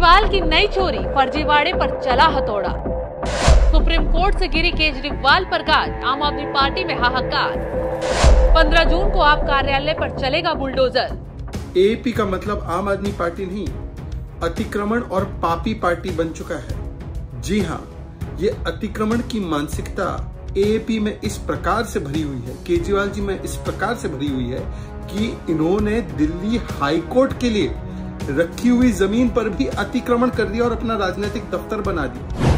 केजरीवाल की नई चोरी, फर्जीवाड़े पर चला हथौड़ा। सुप्रीम कोर्ट से गिरी केजरीवाल पर गाज, आम आदमी पार्टी में हाहाकार। 15 जून को आप कार्यालय पर चलेगा बुलडोजर। एएपी का मतलब आम आदमी पार्टी नहीं, अतिक्रमण और पापी पार्टी बन चुका है। जी हाँ, ये अतिक्रमण की मानसिकता एएपी में इस प्रकार से भरी हुई है, केजरीवाल जी में इस प्रकार से भरी हुई है कि इन्होंने दिल्ली हाईकोर्ट के लिए रखी हुई जमीन पर भी अतिक्रमण कर दिया और अपना राजनीतिक दफ्तर बना दिया।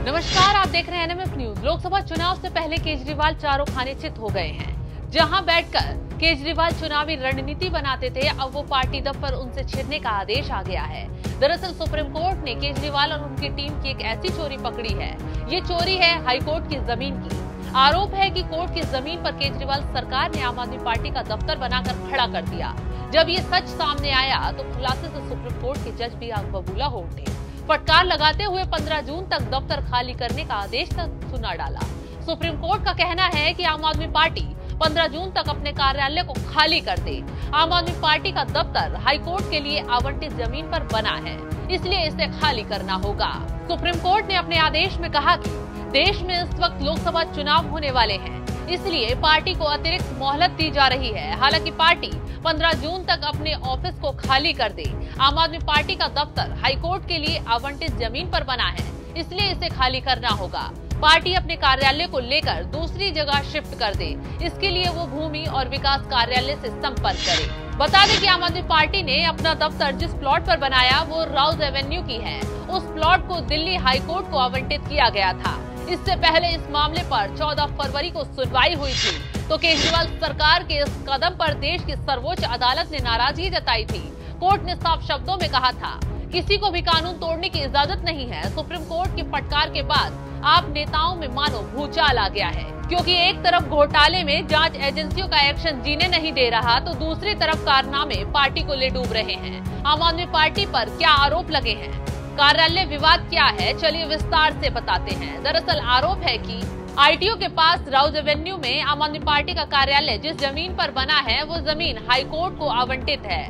नमस्कार, आप देख रहे हैं एनएमएफ न्यूज। लोकसभा चुनाव से पहले केजरीवाल चारों खाने चित हो गए हैं। जहां बैठकर केजरीवाल चुनावी रणनीति बनाते थे, अब वो पार्टी दफ्तर उनसे छिनने का आदेश आ गया है। दरअसल सुप्रीम कोर्ट ने केजरीवाल और उनकी टीम की एक ऐसी चोरी पकड़ी है। ये चोरी है हाईकोर्ट की जमीन की। आरोप है कि कोर्ट की जमीन पर केजरीवाल सरकार ने आम आदमी पार्टी का दफ्तर बनाकर खड़ा कर दिया। जब ये सच सामने आया तो खुलासे से सुप्रीम कोर्ट के जज भी आग बबूला हो उठे। फटकार लगाते हुए 15 जून तक दफ्तर खाली करने का आदेश तक सुना डाला। सुप्रीम कोर्ट का कहना है कि आम आदमी पार्टी 15 जून तक अपने कार्यालय को खाली कर दे। आम आदमी पार्टी का दफ्तर हाईकोर्ट के लिए आवंटित जमीन पर बना है, इसलिए इसे खाली करना होगा। सुप्रीम कोर्ट ने अपने आदेश में कहा कि देश में इस वक्त लोकसभा चुनाव होने वाले हैं, इसलिए पार्टी को अतिरिक्त मोहलत दी जा रही है। हालांकि पार्टी 15 जून तक अपने ऑफिस को खाली कर दे। आम आदमी पार्टी का दफ्तर हाईकोर्ट के लिए आवंटित जमीन पर बना है, इसलिए इसे खाली करना होगा। पार्टी अपने कार्यालय को लेकर दूसरी जगह शिफ्ट कर दे, इसके लिए वो भूमि और विकास कार्यालय से संपर्क करे। बता दें कि आम आदमी पार्टी ने अपना दफ्तर जिस प्लॉट पर बनाया वो राउज एवेन्यू की है। उस प्लॉट को दिल्ली हाईकोर्ट को आवंटित किया गया था। इससे पहले इस मामले पर 14 फरवरी को सुनवाई हुई थी, तो केजरीवाल सरकार के इस कदम पर देश की सर्वोच्च अदालत ने नाराजगी जताई थी। कोर्ट ने साफ शब्दों में कहा था, किसी को भी कानून तोड़ने की इजाजत नहीं है। सुप्रीम कोर्ट की फटकार के बाद आप नेताओं में मानो भूचाल आ गया है, क्योंकि एक तरफ घोटाले में जांच एजेंसियों का एक्शन जीने नहीं दे रहा, तो दूसरी तरफ कारनामे पार्टी को ले डूब रहे हैं। आम आदमी पार्टी पर क्या आरोप लगे हैं, कार्यालय विवाद क्या है, चलिए विस्तार से बताते हैं। दरअसल आरोप है कि आईटीओ के पास राउज एवेन्यू में आम आदमी पार्टी का कार्यालय जिस जमीन पर बना है वो जमीन हाईकोर्ट को आवंटित है।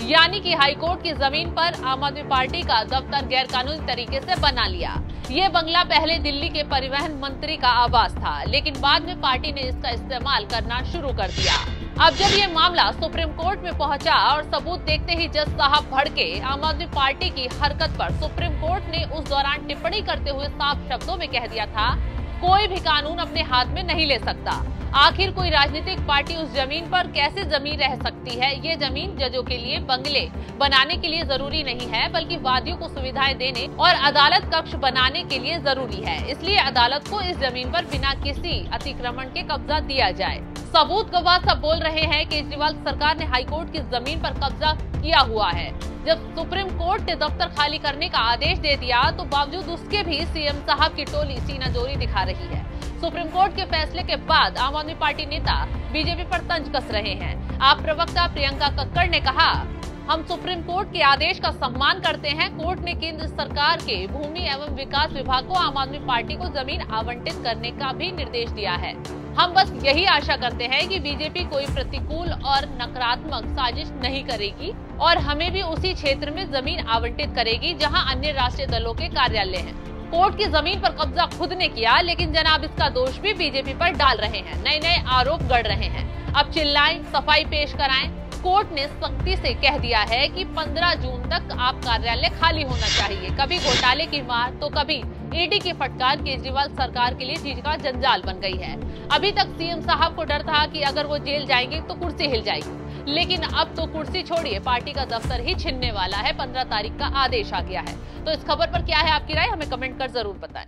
यानी कि हाईकोर्ट की जमीन पर आम आदमी पार्टी का दफ्तर गैर कानूनी तरीके से बना लिया। ये बंगला पहले दिल्ली के परिवहन मंत्री का आवास था, लेकिन बाद में पार्टी ने इसका इस्तेमाल करना शुरू कर दिया। अब जब ये मामला सुप्रीम कोर्ट में पहुंचा और सबूत देखते ही जज साहब भड़के, आम आदमी पार्टी की हरकत पर सुप्रीम कोर्ट ने उस दौरान टिप्पणी करते हुए साफ शब्दों में कह दिया था, कोई भी कानून अपने हाथ में नहीं ले सकता। आखिर कोई राजनीतिक पार्टी उस जमीन पर कैसे जमीन रह सकती है? ये जमीन जजों के लिए बंगले बनाने के लिए जरूरी नहीं है, बल्कि वादियों को सुविधाएं देने और अदालत कक्ष बनाने के लिए जरूरी है। इसलिए अदालत को इस जमीन पर बिना किसी अतिक्रमण के कब्जा दिया जाए। सबूत गवाह सब बोल रहे हैं, केजरीवाल सरकार ने हाईकोर्ट की जमीन पर कब्जा किया हुआ है। जब सुप्रीम कोर्ट ने दफ्तर खाली करने का आदेश दे दिया, तो बावजूद उसके भी सीएम साहब की टोली सीनाजोरी दिखा रही है। सुप्रीम कोर्ट के फैसले के बाद आम आदमी पार्टी नेता बीजेपी पर तंज कस रहे हैं। आप प्रवक्ता प्रियंका कक्कड़ ने कहा, हम सुप्रीम कोर्ट के आदेश का सम्मान करते हैं। कोर्ट ने केंद्र सरकार के भूमि एवं विकास विभाग को आम आदमी पार्टी को जमीन आवंटित करने का भी निर्देश दिया है। हम बस यही आशा करते हैं कि बीजेपी कोई प्रतिकूल और नकारात्मक साजिश नहीं करेगी और हमें भी उसी क्षेत्र में जमीन आवंटित करेगी जहां अन्य राष्ट्रीय दलों के कार्यालय हैं। कोर्ट की जमीन पर कब्जा खुद ने किया, लेकिन जनाब इसका दोष भी बीजेपी पर डाल रहे हैं। नए नए आरोप गढ़ रहे हैं। अब चिल्लाएं, सफाई पेश कराएं। कोर्ट ने सख्ती से कह दिया है कि 15 जून तक आप कार्यालय खाली होना चाहिए। कभी घोटाले की मार तो कभी ईडी की फटकार केजरीवाल सरकार के लिए चीज का जंजाल बन गई है। अभी तक सीएम साहब को डर था कि अगर वो जेल जाएंगे तो कुर्सी हिल जाएगी, लेकिन अब तो कुर्सी छोड़िए, पार्टी का दफ्तर ही छिनने वाला है। 15 तारीख का आदेश आ गया है। तो इस खबर पर क्या है आपकी राय, हमें कमेंट कर जरूर बताएं।